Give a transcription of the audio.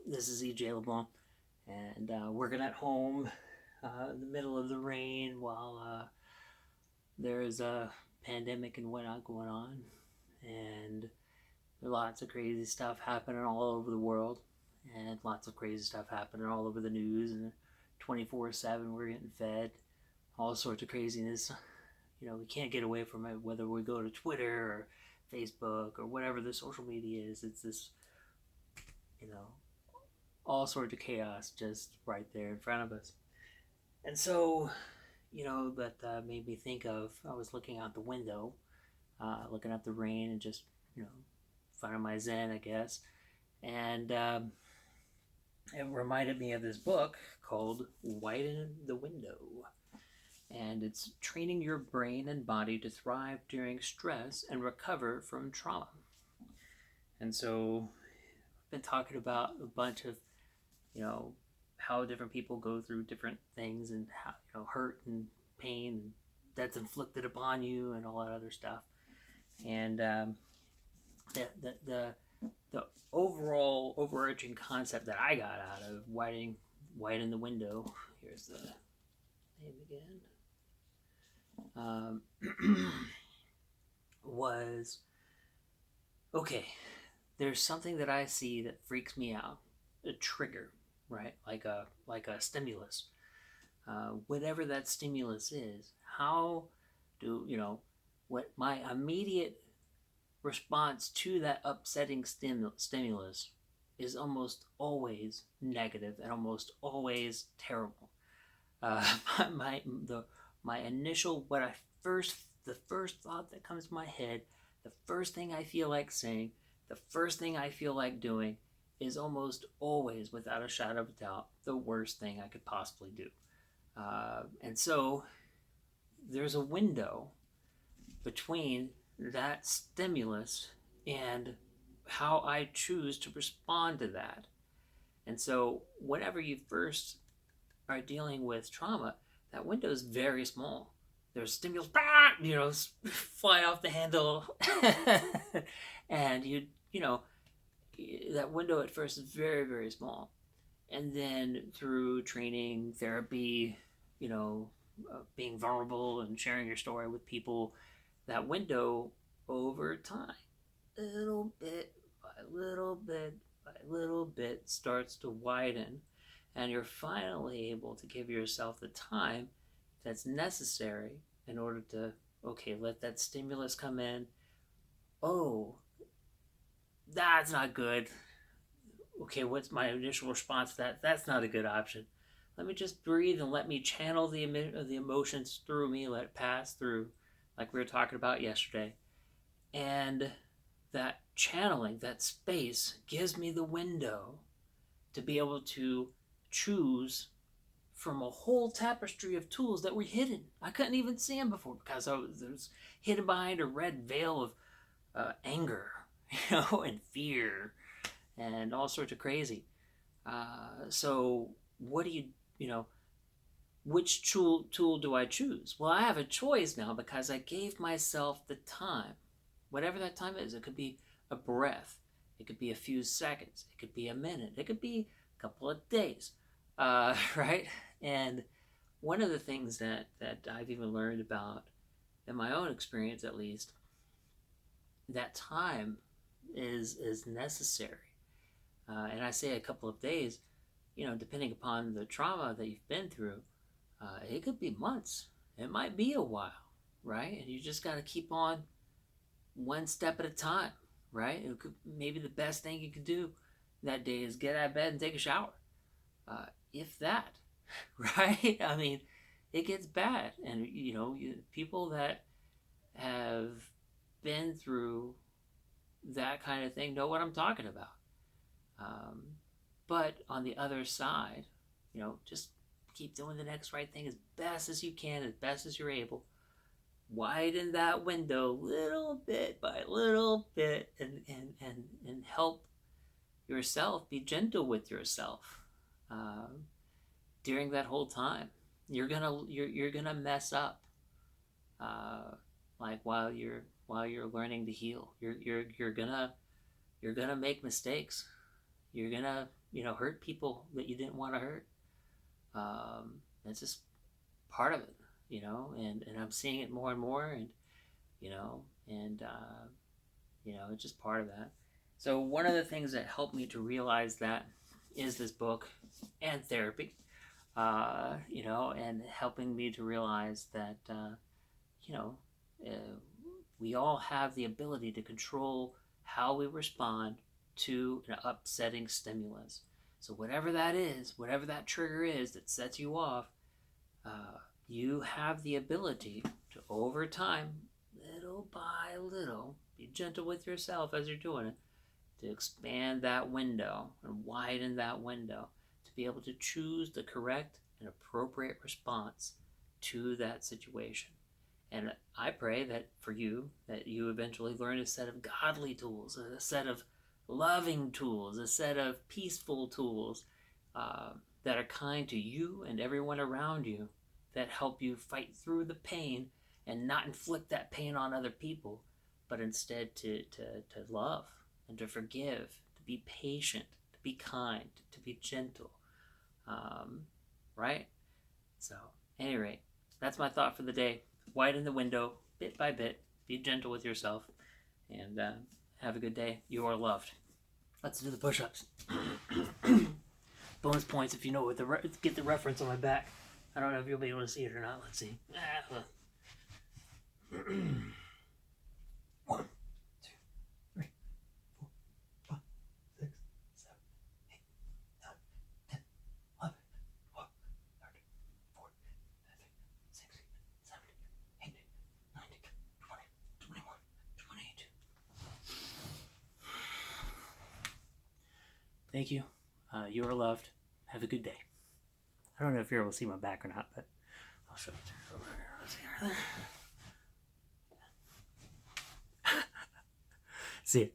This is EJ LeBlanc, and working at home in the middle of the rain while there is a pandemic and whatnot going on, and there's lots of crazy stuff happening all over the world, and lots of crazy stuff happening all over the news, and 24/7 we're getting fed all sorts of craziness. We can't get away from it, whether we go to Twitter or Facebook or whatever the social media is. It's this, you know, all sorts of chaos just right there in front of us. And so, that made me think of, I was looking out the window, looking at the rain and just, finding my zen, I guess. And it reminded me of this book called Widen the Window. And it's training your brain and body to thrive during stress and recover from trauma. And so I've been talking about a bunch of, you know, how different people go through different things, and how, hurt and pain that's inflicted upon you and all that other stuff. And the overall overarching concept that I got out of widen the window. Here's the name again. Was okay. There's something that I see that freaks me out. A trigger, right? Like a stimulus. Whatever that stimulus is, how do what my immediate response to that upsetting stimulus is almost always negative and almost always terrible. Uh, my the my initial what I first the first thought that comes to my head, the first thing I feel like saying, the first thing I feel like doing is almost always, without a shadow of a doubt, the worst thing I could possibly do. And so there's a window between that stimulus and how I choose to respond to that. And so, whenever you first are dealing with trauma, that window is very small. There's stimulus, fly off the handle, and that window at first is very, very small. And then through training, therapy, being vulnerable and sharing your story with people, that window over time, little bit by little bit by little bit, starts to widen. And you're finally able to give yourself the time that's necessary in order to, okay, let that stimulus come in. Oh, that's not good. Okay, what's my initial response to that? That's not a good option. Let me just breathe and let me channel the emotions through me, let it pass through, like we were talking about yesterday. And that channeling, that space, gives me the window to be able to choose from a whole tapestry of tools that were hidden. I couldn't even see them before because I was hidden behind a red veil of anger, and fear, and all sorts of crazy. So, what do you know? Which tool do I choose? Well, I have a choice now because I gave myself the time, whatever that time is. It could be a breath, it could be a few seconds, it could be a minute, it could be a couple of days, right? And one of the things that I've even learned about, in my own experience at least, that time is necessary. And I say a couple of days, depending upon the trauma that you've been through, it could be months. It might be a while, right? And you just got to keep on one step at a time, right? Maybe the best thing you could do that day is get out of bed and take a shower, if that, right? I mean, it gets bad, and people that have been through that kind of thing know what I'm talking about. But on the other side, just keep doing the next right thing as best as you can, as best as you're able. Widen that window little bit by little bit, and help yourself be gentle with yourself during that whole time. You're gonna mess up, like while you're learning to heal. You're gonna make mistakes. You're gonna hurt people that you didn't want to hurt. It's just part of it, and I'm seeing it more and more, and you know, and it's just part of that. So one of the things that helped me to realize that is this book and therapy, and helping me to realize that, you know, uh, we all have the ability to control how we respond to an upsetting stimulus. So whatever that is, whatever that trigger is that sets you off, you have the ability to, over time, little by little, be gentle with yourself as you're doing it, to expand that window and widen that window to be able to choose the correct and appropriate response to that situation. And I pray that for you, that you eventually learn a set of godly tools, a set of loving tools, a set of peaceful tools that are kind to you and everyone around you, that help you fight through the pain and not inflict that pain on other people, but instead to love and to forgive, to be patient, to be kind, to be gentle. Right? So, at any rate, that's my thought for the day. Widen the window, bit by bit. Be gentle with yourself. And have a good day. You are loved. Let's do the push-ups. Bonus points if you know what get the reference on my back. I don't know if you'll be able to see it or not. Let's see. 1, 2, 3, 4, 5, 6, 7, 8, 9, 10, 11, 12, 13, 14, 15, 16, 17, 18, 19, 20, 21, 22. Thank you. You are loved. Have a good day. I don't know if you're able to see my back or not, but I'll show it over here. Let's see. See it.